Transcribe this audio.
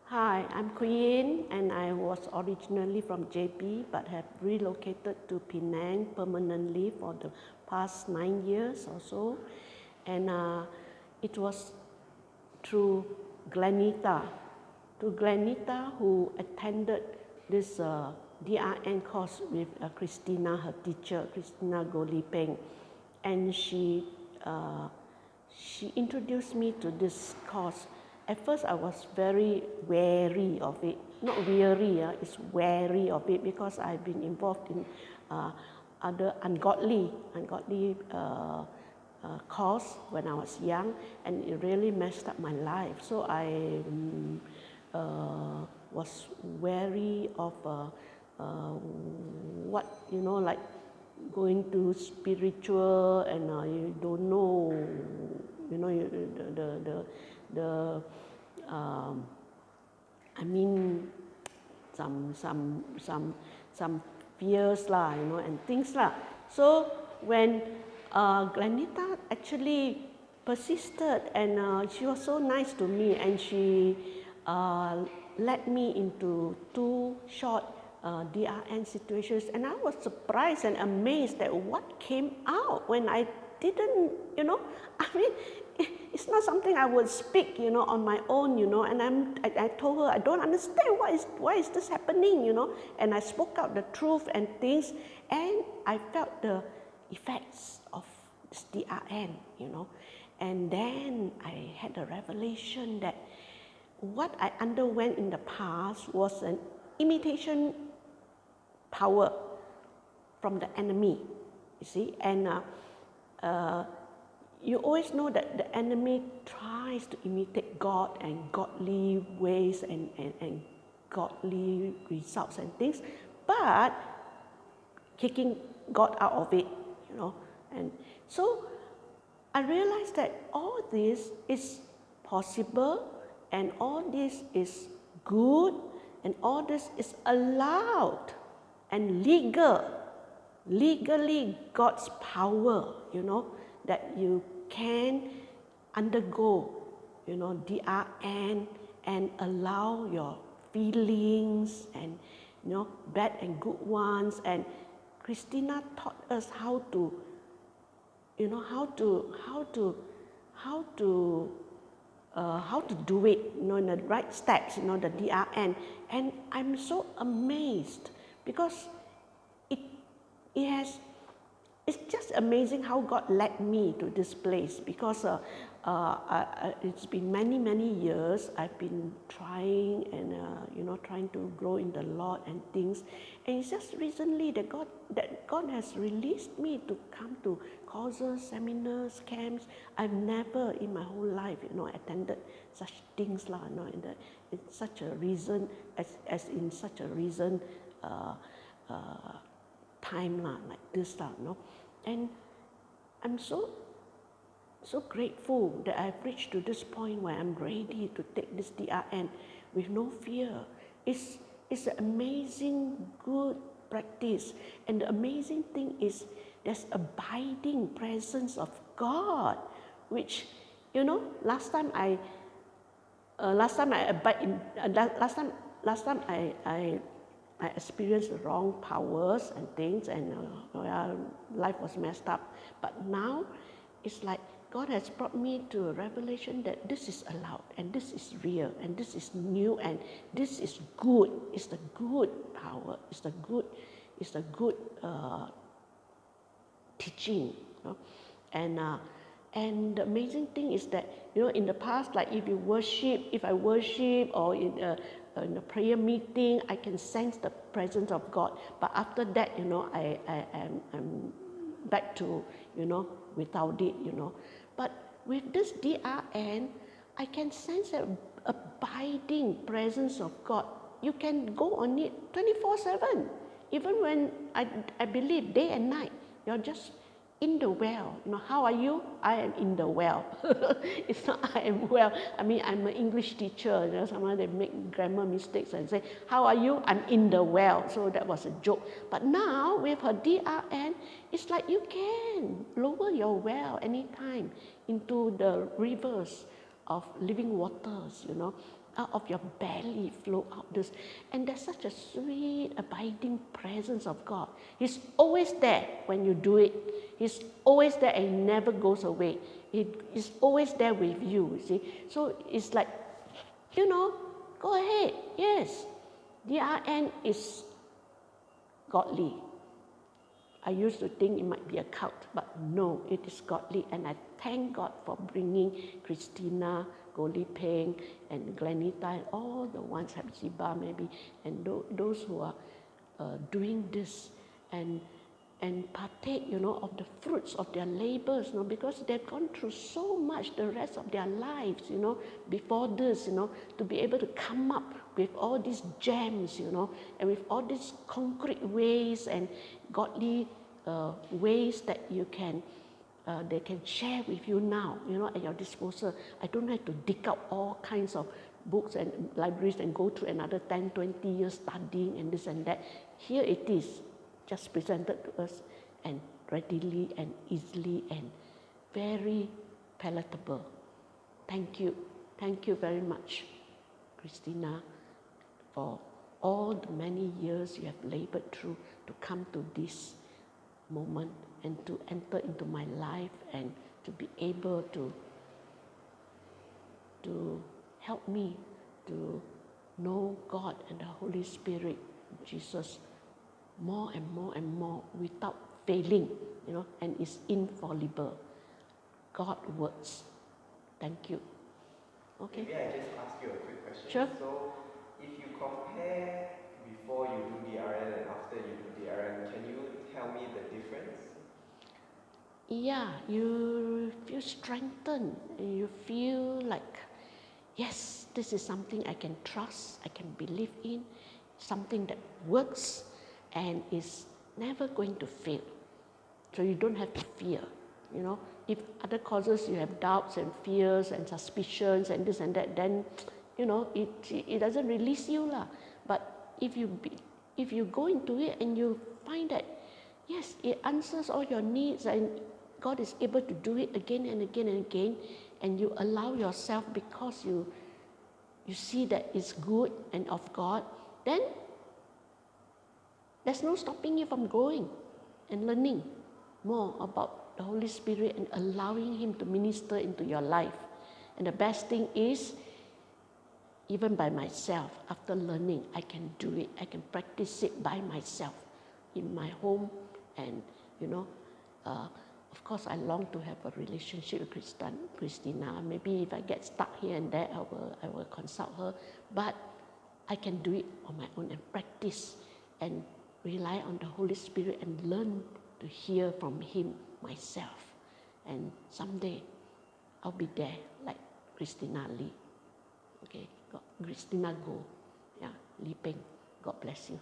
Hi, I'm Kuei Yin, and I was originally from JB but have relocated to Penang permanently for the past 9 years or so. And it was through Glenita, who attended this DRN course with Christina, her teacher, Christina Goh, and she introduced me to this course. At first, I was very wary of it. Not weary, it's wary of it because I've been involved in other ungodly cause when I was young, and it really messed up my life. So I was wary of what, like going to spiritual, and you don't know, I mean, some fears lah, and things lah. So when Glenita actually persisted, and she was so nice to me, and she led me into 2 short DRN situations, and I was surprised and amazed at what came out when I didn't, I mean, it's not something I would speak, on my own, and I told her I don't understand why is this happening, and I spoke out the truth and things, and I felt the effects of this DRN, and then I had a revelation that what I underwent in the past was an imitation power from the enemy, you see, and you always know that the enemy tries to imitate God and godly ways and godly results and things, but kicking God out of it, and so I realized that all this is possible, and all this is good, and all this is allowed and legally God's power, that you can undergo, DRN and allow your feelings and, bad and good ones. And Christina taught us how to do it, in the right steps, the DRN. And I'm so amazed because it's just amazing how God led me to this place, because it's been many years I've been trying and trying to grow in the Lord and things, and it's just recently that God has released me to come to courses, seminars, camps. I've never in my whole life attended such things in such a reason as in such a recent time like this and I'm so grateful that I've reached to this point where I'm ready to take this DRN with no fear. It's an amazing good practice, and the amazing thing is there's abiding presence of God, which last time I experienced the wrong powers and things, and life was messed up. But now it's like God has brought me to a revelation that this is allowed, and this is real, and this is new, and this is good. It's the good power. It's the good teaching. And the amazing thing is that in the past, like if I worship, or in a prayer meeting, I can sense the presence of God. But after that, I'm back to without it. But with this DRN, I can sense that abiding presence of God. You can go on it 24/7, even when I believe day and night. You're just in the well. How are you? I am in the well. It's not I am well. I mean, I'm an English teacher. Sometimes they make grammar mistakes and say, how are you? I'm in the well. So that was a joke. But now with her DRN, it's like you can lower your well anytime into the rivers of living waters, out of your belly flow out this. And there's such a sweet, abiding presence of God. He's always there when you do it. He's always there and he never goes away. He is always there with you, see. So it's like, go ahead. Yes, DRN is godly. I used to think it might be a cult, but no, it is godly. And I thank God for bringing Christina, Goh Peng, and Glenita, and all the ones, Hepzibah maybe, and those who are doing this and partake, of the fruits of their labors, because they've gone through so much the rest of their lives, before this, to be able to come up with all these gems, and with all these concrete ways and godly ways that they can share with you now, at your disposal. I don't have to dig out all kinds of books and libraries and go through another 10, 20 years studying and this and that. Here it is, just presented to us, and readily and easily and very palatable. Thank you. Thank you very much, Christina, for all the many years you have labored through to come to this moment and to enter into my life and to be able to help me to know God and the Holy Spirit, Jesus, more and more and more without failing, and it's infallible. God works. Thank you. Okay. Maybe I just ask you a quick question. Sure. So, if you compare before you do DRN and after you do DRN, can you tell me the difference? Yeah, you feel strengthened and you feel like, yes, this is something I can trust, I can believe in, something that works and is never going to fail. So you don't have to fear, If other causes you have doubts and fears and suspicions and this and that, then, it doesn't release you lah. But if you go into it and you find that, yes, it answers all your needs and God is able to do it again and again and again, and you allow yourself because you see that it's good and of God, then there's no stopping you from growing and learning more about the Holy Spirit and allowing Him to minister into your life. And the best thing is, even by myself, after learning, I can do it. I can practice it by myself in my home. And, of course, I long to have a relationship with Christina. Maybe if I get stuck here and there, I will consult her. But I can do it on my own and practice and rely on the Holy Spirit and learn to hear from Him myself. And someday, I'll be there like Christina Lee. Okay, Christina Goh, Lee Peng. God bless you.